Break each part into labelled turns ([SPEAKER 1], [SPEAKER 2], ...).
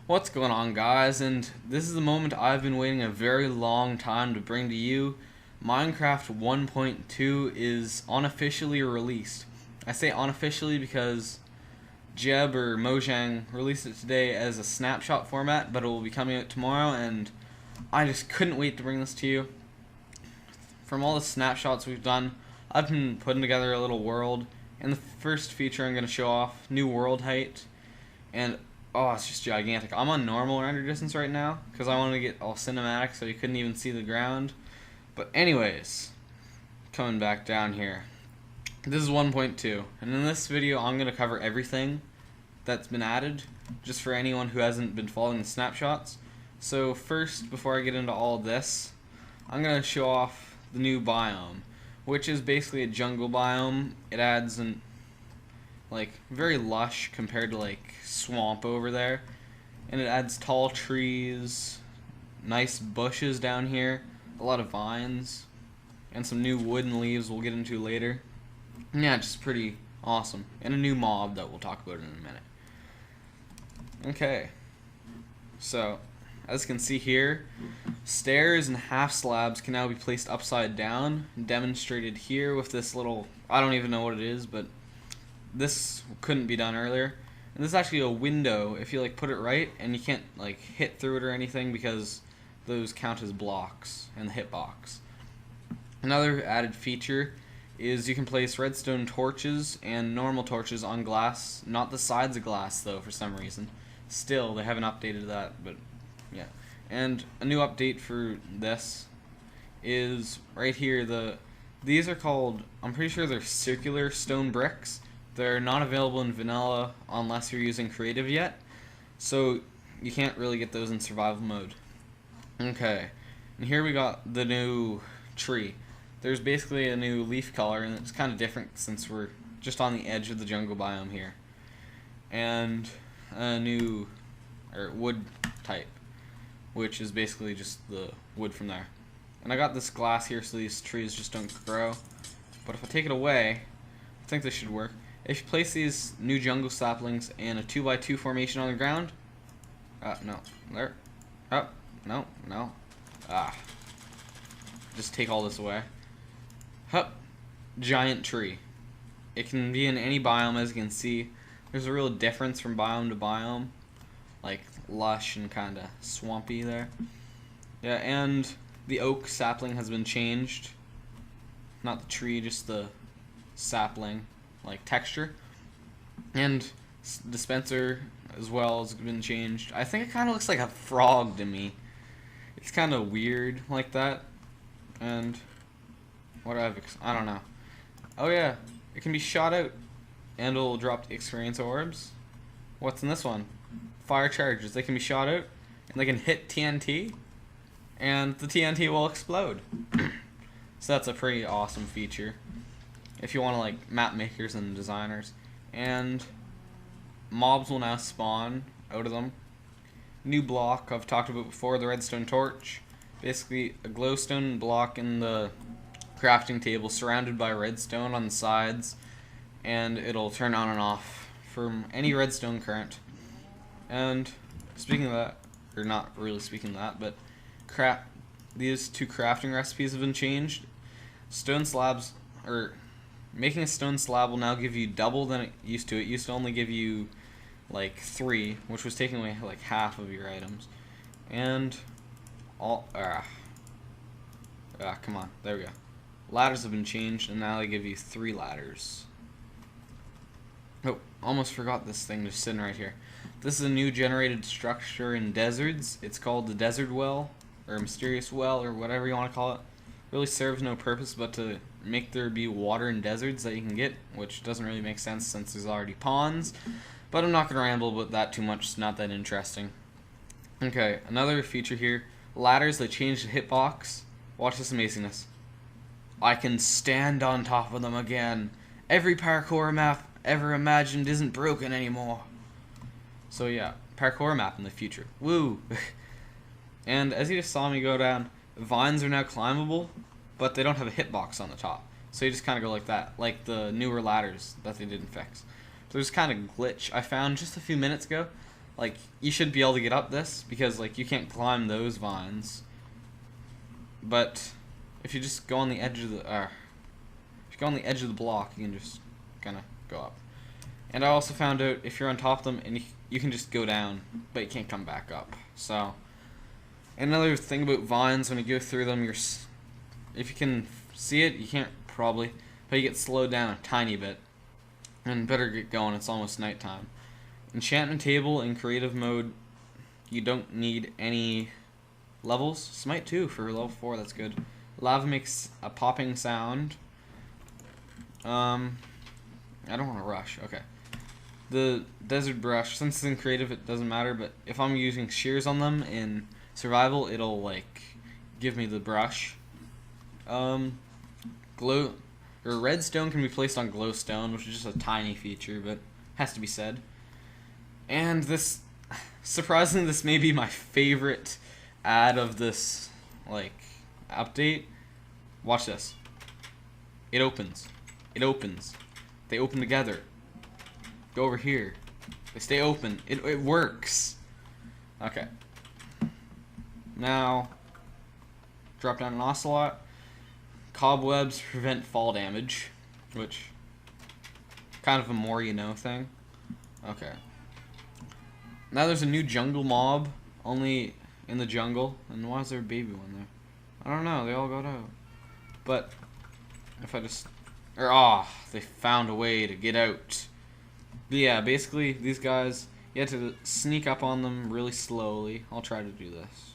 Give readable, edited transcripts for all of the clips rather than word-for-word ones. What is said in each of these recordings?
[SPEAKER 1] What's going on, guys? And this is the moment I've been waiting a very long time to bring to you. Minecraft 1.2 is unofficially released. I say unofficially because Jeb or Mojang released it today as a snapshot format, but it will be coming out tomorrow, and I just couldn't wait to bring this to you. From all the snapshots we've done, I've been putting together a little world, and the first feature I'm going to show off, new world height, and oh, it's just gigantic. I'm on normal render distance right now because I wanted to get all cinematic so you couldn't even see the ground. But anyways, coming back down here. This is 1.2, and in this video I'm going to cover everything that's been added, just for anyone who hasn't been following the snapshots. So first, before I get into all this, I'm going to show off the new biome, which is basically a jungle biome. It adds an very lush compared to like swamp over there, and it adds tall trees, nice bushes down here, a lot of vines, and some new wooden leaves we'll get into later. Yeah, just pretty awesome, and a new mob that we'll talk about in a minute. Okay, so as you can see here, stairs and half slabs can now be placed upside down, demonstrated here with this little, I don't even know what it is, but this couldn't be done earlier. And this is actually a window if you put it right, and you can't hit through it or anything because those count as blocks in the hitbox. Another added feature is you can place redstone torches and normal torches on glass, not the sides of glass though for some reason. Still, they haven't updated that, but yeah. And a new update for this is right here. These are called, I'm pretty sure they're circular stone bricks. They're not available in vanilla unless you're using creative yet, so you can't really get those in survival mode. Okay, and here we got the new tree. There's basically a new leaf color, and it's kind of different since we're just on the edge of the jungle biome here. And a new wood type, which is basically just the wood from there. And I got this glass here so these trees just don't grow. But if I take it away, I think this should work. If you place these new jungle saplings in a 2x2 formation on the ground, no, there, no, just take all this away. Giant tree. It can be in any biome, as you can see. There's a real difference from biome to biome, like lush and kind of swampy there. Yeah, and the oak sapling has been changed. Not the tree, just the sapling. Texture, and dispenser as well has been changed. I think it kind of looks like a frog to me. It's kind of weird like that. And what I don't know. Oh yeah, it can be shot out and it'll drop experience orbs. What's in this one? Fire charges. They can be shot out and they can hit TNT and the TNT will explode. So that's a pretty awesome feature if you want to map makers and designers. And mobs will now spawn out of them. New block I've talked about before, the redstone torch. Basically a glowstone block in the crafting table surrounded by redstone on the sides, and it'll turn on and off from any redstone current. And speaking of that, or not really speaking of that, but these two crafting recipes have been changed. Stone slabs, or making a stone slab, will now give you double than it used to. It used to only give you 3, which was taking away half of your items. And all come on, there we go. Ladders have been changed, and now they give you 3 ladders. Oh, almost forgot this thing just sitting right here. This is a new generated structure in deserts. It's called the Desert Well, or Mysterious Well, or whatever you want to call it. Really serves no purpose but to make there be water in deserts that you can get, which doesn't really make sense since there's already ponds. But I'm not going to ramble about that too much. It's not that interesting. Okay, another feature here. Ladders, they changed the hitbox. Watch this amazingness. I can stand on top of them again. Every parkour map ever imagined isn't broken anymore. So yeah, parkour map in the future. Woo! And as you just saw me go down, vines are now climbable, but they don't have a hitbox on the top. So you just kind of go like that, like the newer ladders that they didn't fix. So there's kind of glitch I found just a few minutes ago. like, you should be able to get up this, because, like, you can't climb those vines. But if you just go on the edge of the, if you go on the edge of the block, you can just kind of go up. And I also found out if you're on top of them, and you can just go down, but you can't come back up. So, another thing about vines, when you go through them, if you can see it, you can't probably, but you get slowed down a tiny bit. And better get going, it's almost nighttime. Enchantment table in creative mode, you don't need any levels. Smite 2 for level 4, that's good. Lava makes a popping sound. I don't want to rush, okay. The desert brush, since it's in creative it doesn't matter, but if I'm using shears on them in survival, it'll like give me the brush. Redstone can be placed on glowstone, which is just a tiny feature, but has to be said. And this, surprisingly, this may be my favorite add of this, like, update. Watch this. It opens. It opens. They open together. Go over here. They stay open. It works. Okay. Now, drop down an ocelot. Cobwebs prevent fall damage, which kind of a more you know thing. Okay. Now there's a new jungle mob, only in the jungle. And why is there a baby one there? I don't know, they all got out. But if I just, they found a way to get out. But yeah, basically these guys, you have to sneak up on them really slowly. I'll try to do this.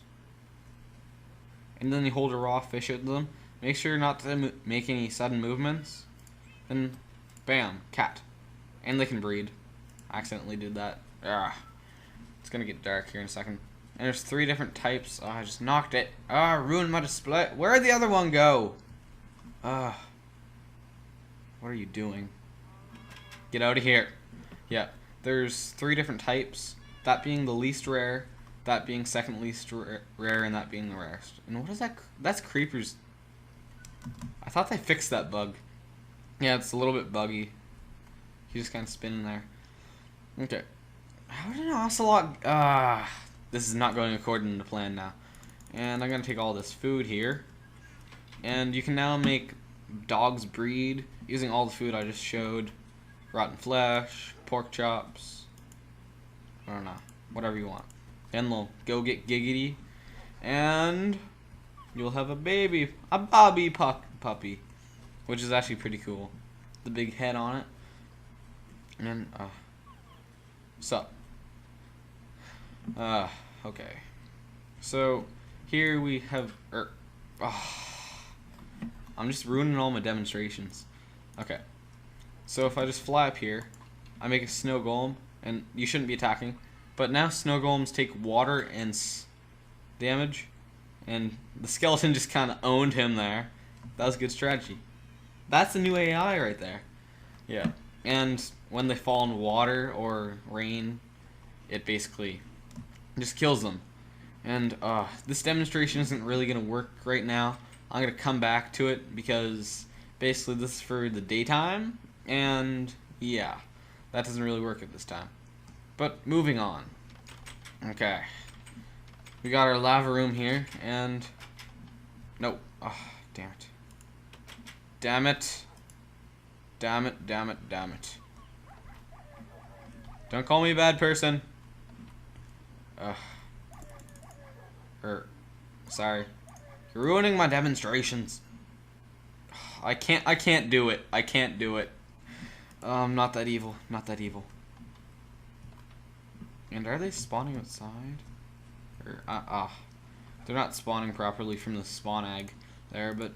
[SPEAKER 1] And then you hold a raw fish at them. Make sure not to make any sudden movements. Then, bam, cat. And they can breed. I accidentally did that. It's gonna get dark here in a second. And there's 3 different types. I just knocked it. Ruined my display. Where'd the other one go? What are you doing? Get out of here. Yeah, there's 3 different types. That being the least rare, that being second least rare, and that being the rarest. And what is that? That's creepers. I thought they fixed that bug. Yeah, it's a little bit buggy. He's just kind of spinning there. Okay. How did an ocelot... this is not going according to plan now. And I'm going to take all this food here. And you can now make dogs breed using all the food I just showed. Rotten flesh, pork chops. I don't know. Whatever you want. And they'll go get giggity. And you'll have a baby. A Bobby puppy. Which is actually pretty cool. The big head on it. And, okay. So, here we have, I'm just ruining all my demonstrations. Okay. So if I just fly up here, I make a snow golem, and you shouldn't be attacking. But now snow golems take water and damage, and the skeleton just kind of owned him there. That was a good strategy. That's the new AI right there. Yeah. And when they fall in water or rain, it basically just kills them. And this demonstration isn't really going to work right now. I'm going to come back to it because basically this is for the daytime. And yeah, that doesn't really work at this time. But moving on. Okay. We got our lava room here. And nope. Damn it. Damn it. Damn it, damn it, damn it. Don't call me a bad person. Sorry. You're ruining my demonstrations. I can't do it. I can't do it. I'm not that evil. Not that evil. And are they spawning outside? Or, they're not spawning properly from the spawn egg there, but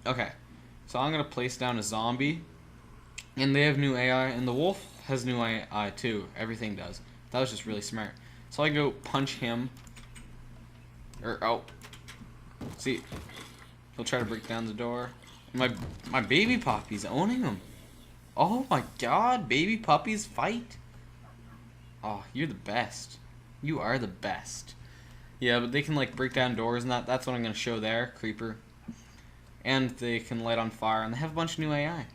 [SPEAKER 1] okay. So I'm gonna place down a zombie. And they have new AI, and the wolf has new AI too. Everything does. That was just really smart. So I go punch him. See, he'll try to break down the door. My baby puppy's owning him. Oh my god, baby puppies fight. Oh, you're the best. You are the best. Yeah, but they can like break down doors and that's what I'm gonna show there, creeper. And they can light on fire, and they have a bunch of new AI.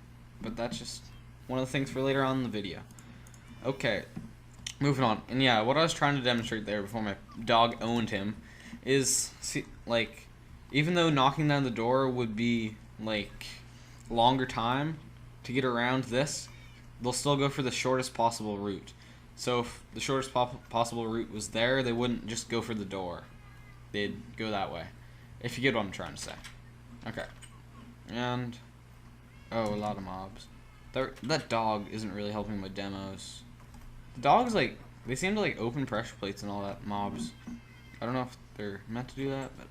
[SPEAKER 1] But that's just one of the things for later on in the video. Okay. moving on. And yeah, what I was trying to demonstrate there before my dog owned him is, see, like, even though knocking down the door would be, like, longer time to get around this, they'll still go for the shortest possible route. So if the shortest possible route was there, they wouldn't just go for the door. They'd go that way. If you get what I'm trying to say. Okay. And, oh, a lot of mobs. That dog isn't really helping my demos. The dogs, like, they seem to, like, open pressure plates and all that, mobs. I don't know if they're meant to do that, but...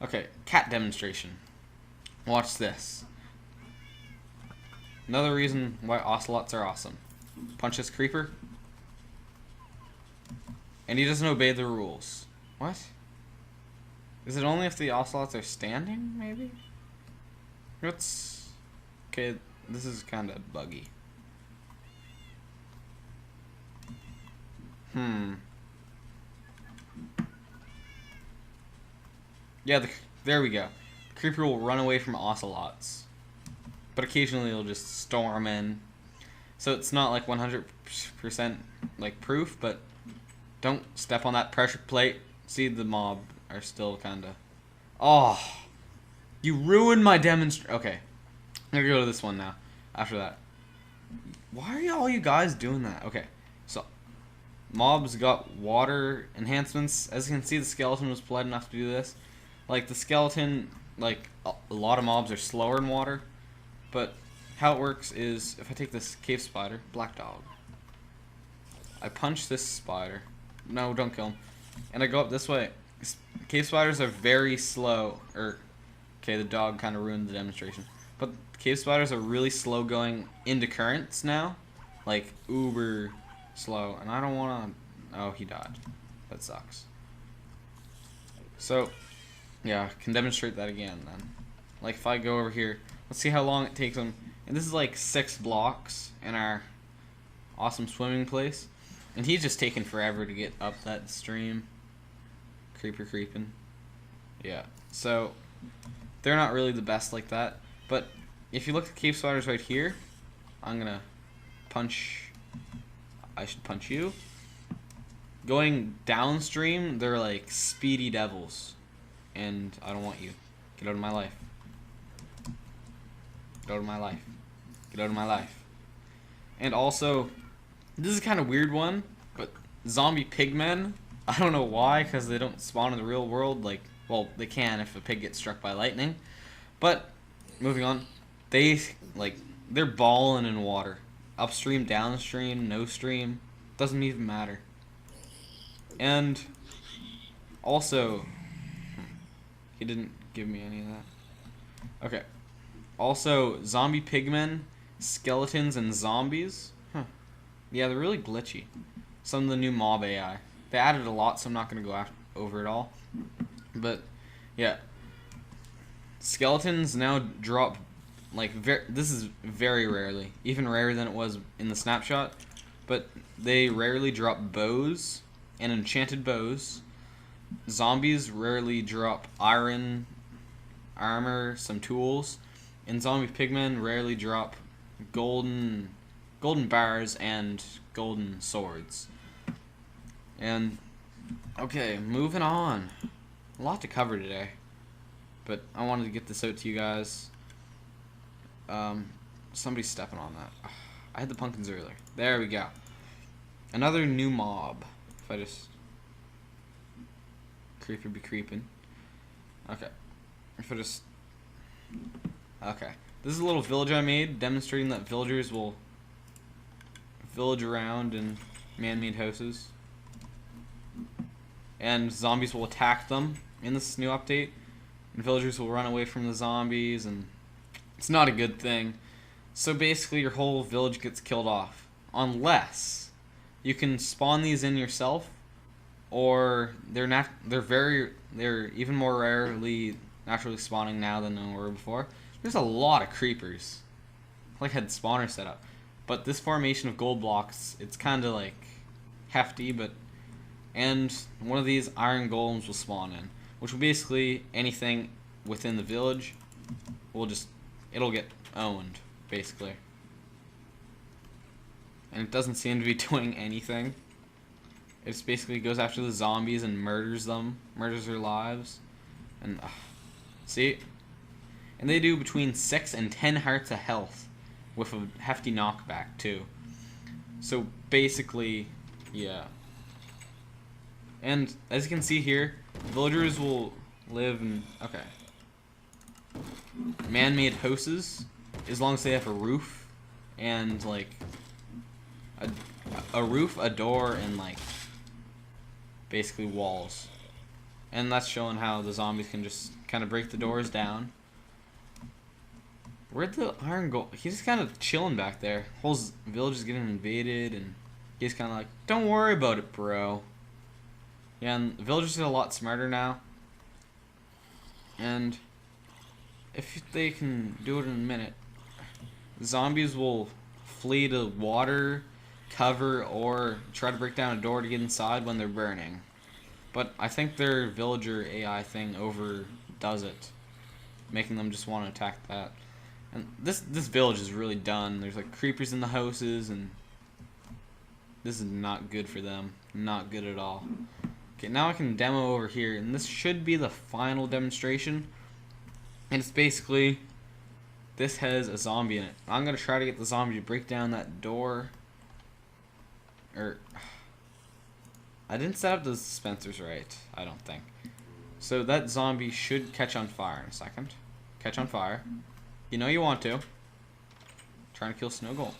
[SPEAKER 1] Okay, cat demonstration. Watch this. Another reason why ocelots are awesome. Punch this creeper. And he doesn't obey the rules. What? Is it only if the ocelots are standing, maybe? What's... Okay, this is kind of buggy. Yeah, there we go. The creeper will run away from ocelots. But occasionally it'll just storm in. So it's not like 100% like proof, but don't step on that pressure plate. See, the mob are still kind of... Oh! You ruined my demonstration. Okay. I'm gonna go to this one now. After that. Why are all you guys doing that? Okay. So, mobs got water enhancements. As you can see, the skeleton was polite enough to do this. Like, the skeleton, like, a lot of mobs are slower in water. But how it works is, if I take this cave spider, black dog, I punch this spider. No, don't kill him. And I go up this way. Cave spiders are very slow. Okay, the dog kind of ruined the demonstration. But cave spiders are really slow going into currents now. Like, uber slow. And I don't want to... Oh, he died. That sucks. So, yeah, can demonstrate that again then. Like, if I go over here, let's see how long it takes him. And this is like 6 blocks in our awesome swimming place. And he's just taking forever to get up that stream. Creeper creeping. Yeah, so they're not really the best like that. But if you look at cave spiders right here, I'm gonna punch... I should punch you. Going downstream, they're like speedy devils. And I don't want you. Get out of my life. Get out of my life. Get out of my life. And also, this is kind of weird one, but zombie pigmen, I don't know why, because they don't spawn in the real world. Like, well, they can if a pig gets struck by lightning. But, moving on, they're balling in water. Upstream, downstream, no stream, doesn't even matter. And, also, he didn't give me any of that. Okay. Also, zombie pigmen, skeletons, and zombies. Yeah, they're really glitchy. Some of the new mob AI. They added a lot, so I'm not going to go over it all. But, yeah. Skeletons now drop, like, this is very rarely. Even rarer than it was in the snapshot. But they rarely drop bows and enchanted bows. Zombies rarely drop iron, armor, some tools. And zombie pigmen rarely drop golden bars and golden swords. And okay, moving on. A lot to cover today, but I wanted to get this out to you guys. Somebody's stepping on that. I had the pumpkins earlier. There we go. Another new mob. If I just creeper be creeping. Okay. If I just... Okay. This is a little village I made, demonstrating that villagers will village around in man-made houses. And zombies will attack them in this new update. And villagers will run away from the zombies, and it's not a good thing. So basically your whole village gets killed off. Unless you can spawn these in yourself, or they're even more rarely naturally spawning now than they were before. There's a lot of creepers. I had spawners set up. But this formation of gold blocks, it's kind of like hefty, but... And one of these iron golems will spawn in. Which will basically, anything within the village will just... It'll get owned, basically. And it doesn't seem to be doing anything. It basically goes after the zombies and murders them, murders their lives, and see, and they do between 6 and 10 hearts of health, with a hefty knockback too. So basically, yeah. And as you can see here, villagers will live in man-made houses as long as they have a roof and like a roof, a door, and like basically walls. And that's showing how the zombies can just kind of break the doors down. Where'd the iron go? He's just kind of chilling back there. Whole village is getting invaded, and he's kind of like, don't worry about it, bro. Yeah, and the villagers are a lot smarter now. And if they can do it in a minute, zombies will flee to water, cover, or try to break down a door to get inside when they're burning. But I think their villager AI thing overdoes it, making them just want to attack that. And this village is really done. There's like creepers in the houses, and this is not good for them. Not good at all. Okay, now I can demo over here, and this should be the final demonstration. And it's basically, this has a zombie in it. I'm gonna try to get the zombie to break down that door. I didn't set up the dispensers right, I don't think. So that zombie should catch on fire in a second. Catch on fire. You know you want to. Trying to kill Snow Golem,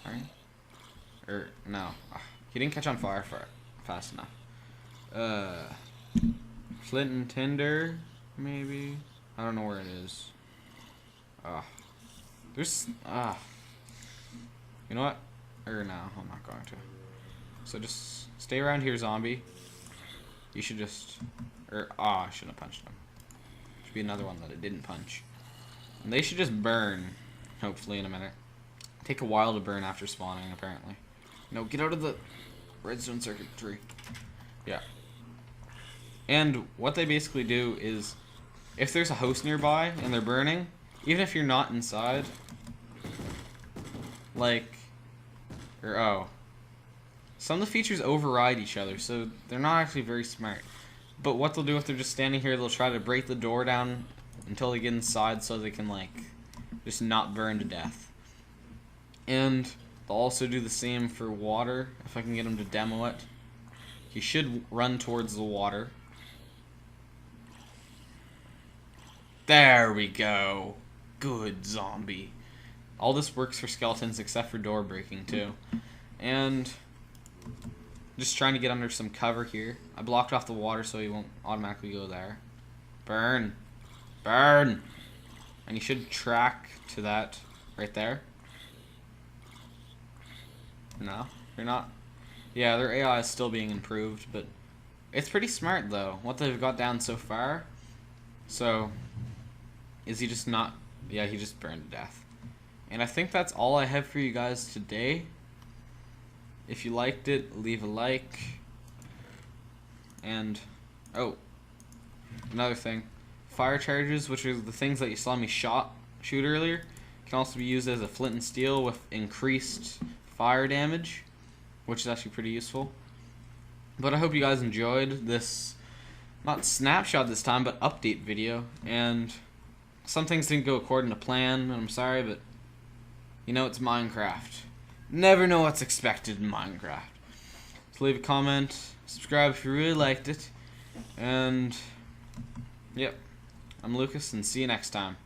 [SPEAKER 1] right? No. He didn't catch on fire fast enough. Flint and Tinder, maybe? I don't know where it is. There's, you know what? No, I'm not going to. So just stay around here, zombie. You should just, I shouldn't have punched him. Should be another one that it didn't punch. And they should just burn, hopefully, in a minute. Take a while to burn after spawning, apparently. No, get out of the redstone circuitry. Yeah. And what they basically do is, if there's a house nearby and they're burning, even if you're not inside, like, some of the features override each other, so they're not actually very smart. But what they'll do if they're just standing here, they'll try to break the door down until they get inside so they can, like, just not burn to death. And they'll also do the same for water, if I can get him to demo it. He should run towards the water. There we go. Good zombie. All this works for skeletons except for door breaking too. And just trying to get under some cover here. I blocked off the water so he won't automatically go there. Burn. Burn. And you should track to that right there. No, you're not. Yeah, their AI is still being improved, but it's pretty smart though, what they've got down so far. So, is he just not? Yeah, he just burned to death. And I think that's all I have for you guys today. If you liked it, leave a like. And, another thing. Fire charges, which are the things that you saw me shoot earlier, can also be used as a flint and steel with increased fire damage, which is actually pretty useful. But I hope you guys enjoyed this, not snapshot this time, but update video. And some things didn't go according to plan, and I'm sorry, but you know, it's Minecraft. Never know what's expected in Minecraft. So leave a comment, subscribe if you really liked it, and yep, I'm Lucas, and see you next time.